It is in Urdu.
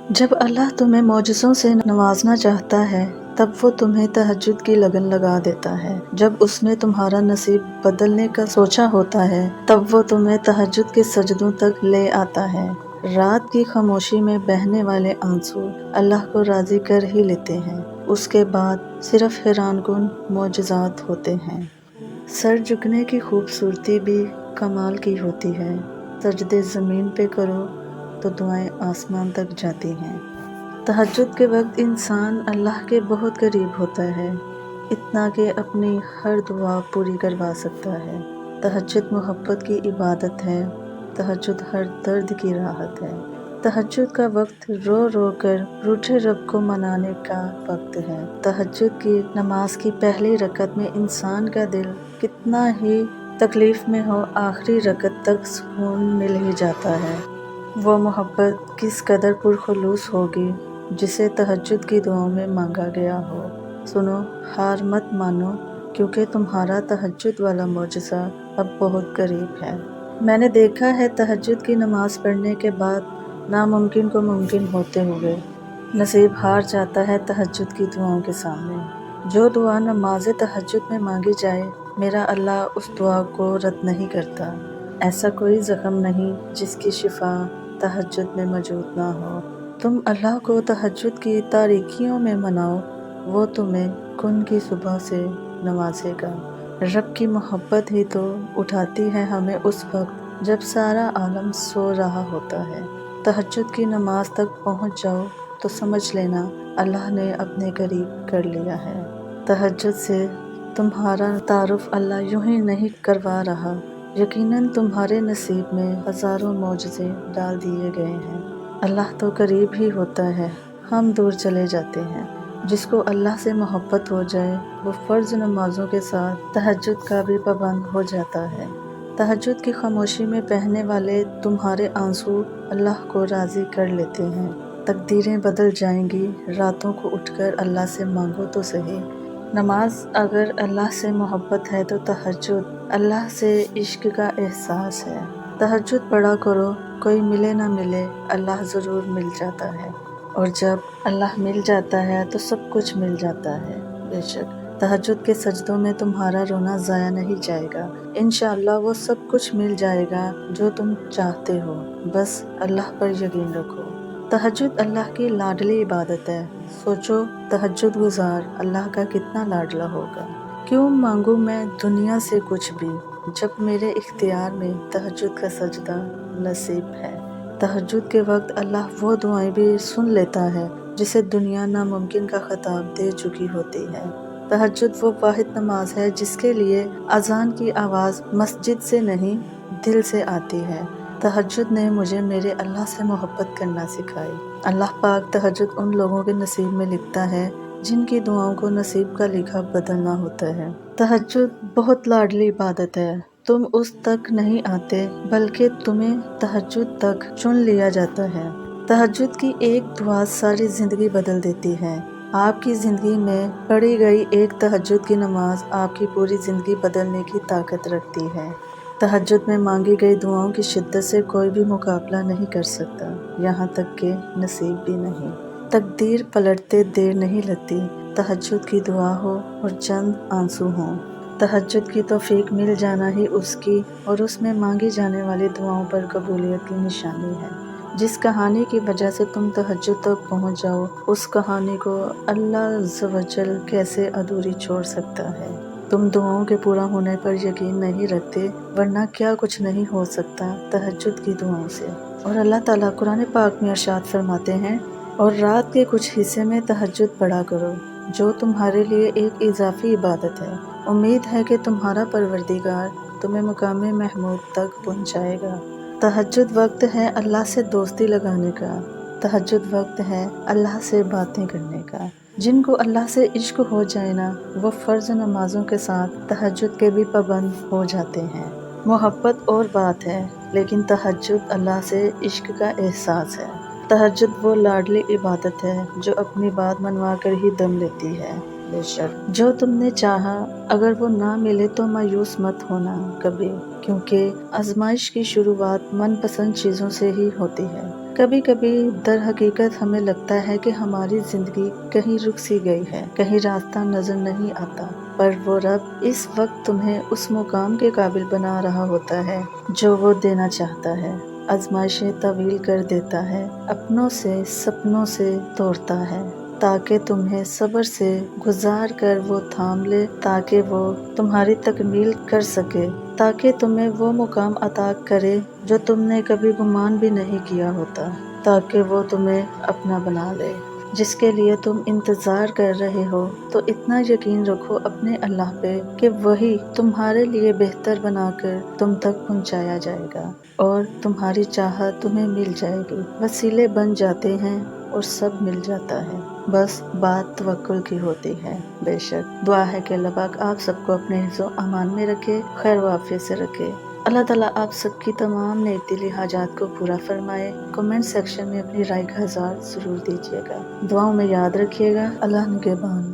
جب اللہ تمہیں معجزوں سے نوازنا چاہتا ہے تب وہ تمہیں تہجد کی لگن لگا دیتا ہے۔ جب اس نے تمہارا نصیب بدلنے کا سوچا ہوتا ہے تب وہ تمہیں تہجد کے سجدوں تک لے آتا ہے۔ رات کی خاموشی میں بہنے والے آنسو اللہ کو راضی کر ہی لیتے ہیں، اس کے بعد صرف حیران کن معجزات ہوتے ہیں۔ سر جھکنے کی خوبصورتی بھی کمال کی ہوتی ہے۔ سجدے زمین پہ کرو تو دعائیں آسمان تک جاتی ہیں۔ تہجد کے وقت انسان اللہ کے بہت قریب ہوتا ہے، اتنا کہ اپنی ہر دعا پوری کروا سکتا ہے۔ تہجد محبت کی عبادت ہے، تہجد ہر درد کی راحت ہے۔ تہجد کا وقت رو رو کر روٹھے رب کو منانے کا وقت ہے۔ تہجد کی نماز کی پہلی رکعت میں انسان کا دل کتنا ہی تکلیف میں ہو، آخری رکعت تک سکون مل ہی جاتا ہے۔ وہ محبت کس قدر پرخلوص ہوگی جسے تہجد کی دعاؤں میں مانگا گیا ہو۔ سنو، ہار مت مانو، کیونکہ تمہارا تہجد والا معجزہ اب بہت قریب ہے۔ میں نے دیکھا ہے تہجد کی نماز پڑھنے کے بعد ناممکن کو ممکن ہوتے ہوئے۔ نصیب ہار جاتا ہے تہجد کی دعاؤں کے سامنے۔ جو دعا نماز تہجد میں مانگی جائے، میرا اللہ اس دعا کو رد نہیں کرتا۔ ایسا کوئی زخم نہیں جس کی شفا تہجد میں موجود نہ ہو۔ تم اللہ کو تہجد کی تاریکیوں میں مناؤ، وہ تمہیں کن کی صبح سے نوازے گا۔ رب کی محبت ہی تو اٹھاتی ہے ہمیں اس وقت جب سارا عالم سو رہا ہوتا ہے۔ تہجد کی نماز تک پہنچ جاؤ تو سمجھ لینا اللہ نے اپنے قریب کر لیا ہے۔ تہجد سے تمہارا تعارف اللہ یوں ہی نہیں کروا رہا، یقیناً تمہارے نصیب میں ہزاروں معجزے ڈال دیے گئے ہیں۔ اللہ تو قریب ہی ہوتا ہے، ہم دور چلے جاتے ہیں۔ جس کو اللہ سے محبت ہو جائے وہ فرض نمازوں کے ساتھ تہجد کا بھی پابند ہو جاتا ہے۔ تہجد کی خاموشی میں بہنے والے تمہارے آنسو اللہ کو راضی کر لیتے ہیں۔ تقدیریں بدل جائیں گی، راتوں کو اٹھ کر اللہ سے مانگو تو صحیح۔ نماز اگر اللہ سے محبت ہے تو تہجد اللہ سے عشق کا احساس ہے۔ تہجد پڑھا کرو، کوئی ملے نہ ملے اللہ ضرور مل جاتا ہے، اور جب اللہ مل جاتا ہے تو سب کچھ مل جاتا ہے۔ بے شک تہجد کے سجدوں میں تمہارا رونا ضائع نہیں جائے گا، انشاءاللہ وہ سب کچھ مل جائے گا جو تم چاہتے ہو، بس اللہ پر یقین رکھو۔ تہجد اللہ کی لاڈلی عبادت ہے۔ سوچو تہجد گزار اللہ کا کتنا لاڈلا ہوگا۔ کیوں مانگوں میں دنیا سے کچھ بھی جب میرے اختیار میں تہجد کا سجدہ نصیب ہے۔ تہجد کے وقت اللہ وہ دعائیں بھی سن لیتا ہے جسے دنیا ناممکن کا خطاب دے چکی ہوتی ہے۔ تہجد وہ واحد نماز ہے جس کے لیے اذان کی آواز مسجد سے نہیں دل سے آتی ہے۔ تہجد نے مجھے میرے اللہ سے محبت کرنا سکھائی۔ اللہ پاک تہجد ان لوگوں کے نصیب میں لکھتا ہے جن کی دعاؤں کو نصیب کا لکھا بدلنا ہوتا ہے۔ تہجد بہت لاڈلی عبادت ہے۔ تم اس تک نہیں آتے بلکہ تمہیں تہجد تک چن لیا جاتا ہے۔ تہجد کی ایک دعا ساری زندگی بدل دیتی ہے۔ آپ کی زندگی میں پڑھی گئی ایک تہجد کی نماز آپ کی پوری زندگی بدلنے کی طاقت رکھتی ہے۔ تہجد میں مانگی گئی دعاؤں کی شدت سے کوئی بھی مقابلہ نہیں کر سکتا، یہاں تک کہ نصیب بھی نہیں۔ تقدیر پلٹتے دیر نہیں لگتی، تہجد کی دعا ہو اور چند آنسو ہوں۔ تہجد کی توفیق مل جانا ہی اس کی اور اس میں مانگی جانے والی دعاؤں پر قبولیت کی نشانی ہے۔ جس کہانی کی وجہ سے تم تہجد تک پہنچ جاؤ، اس کہانی کو اللہ عز و جل کیسے ادھوری چھوڑ سکتا ہے؟ تم دعاؤں کے پورا ہونے پر یقین نہیں رکھتے، ورنہ کیا کچھ نہیں ہو سکتا تہجد کی دعاؤں سے۔ اور اللہ تعالیٰ قرآن پاک میں ارشاد فرماتے ہیں، اور رات کے کچھ حصے میں تہجد پڑھا کرو، جو تمہارے لیے ایک اضافی عبادت ہے۔ امید ہے کہ تمہارا پروردگار تمہیں مقام محمود تک پہنچائے گا۔ تہجد وقت ہے اللہ سے دوستی لگانے کا، تہجد وقت ہے اللہ سے باتیں کرنے کا۔ جن کو اللہ سے عشق ہو جائے نا، وہ فرض نمازوں کے ساتھ تہجد کے بھی پابند ہو جاتے ہیں۔ محبت اور بات ہے، لیکن تہجد اللہ سے عشق کا احساس ہے۔ تہجد وہ لاڈلی عبادت ہے جو اپنی بات منوا کر ہی دم لیتی ہے۔ بے شک جو تم نے چاہا اگر وہ نہ ملے تو مایوس مت ہونا کبھی، کیونکہ آزمائش کی شروعات من پسند چیزوں سے ہی ہوتی ہے۔ کبھی کبھی در حقیقت ہمیں لگتا ہے کہ ہماری زندگی کہیں رک سی گئی ہے، کہیں راستہ نظر نہیں آتا، پر وہ رب اس وقت تمہیں اس مقام کے قابل بنا رہا ہوتا ہے جو وہ دینا چاہتا ہے۔ آزمائشیں طویل کر دیتا ہے، اپنوں سے سپنوں سے توڑتا ہے، تاکہ تمہیں صبر سے گزار کر وہ تھام لے، تاکہ وہ تمہاری تکمیل کر سکے، تاکہ تمہیں وہ مقام عطا کرے جو تم نے کبھی گمان بھی نہیں کیا ہوتا، تاکہ وہ تمہیں اپنا بنا لے جس کے لیے تم انتظار کر رہے ہو۔ تو اتنا یقین رکھو اپنے اللہ پہ کہ وہی تمہارے لیے بہتر بنا کر تم تک پہنچایا جائے گا، اور تمہاری چاہت تمہیں مل جائے گی۔ وسیلے بن جاتے ہیں اور سب مل جاتا ہے، بس بات توکل کی ہوتی ہے۔ بے شک دعا ہے کہ اللہ پاک آپ سب کو اپنے حفظ و امان میں رکھے، خیر و عافیت سے رکھے۔ اللہ تعالیٰ آپ سب کی تمام نیک دلی حاجات کو پورا فرمائے۔ کمنٹ سیکشن میں اپنی رائے کا اظہار ضرور دیجیے گا۔ دعاؤں میں یاد رکھیے گا۔ اللہ نگہبان۔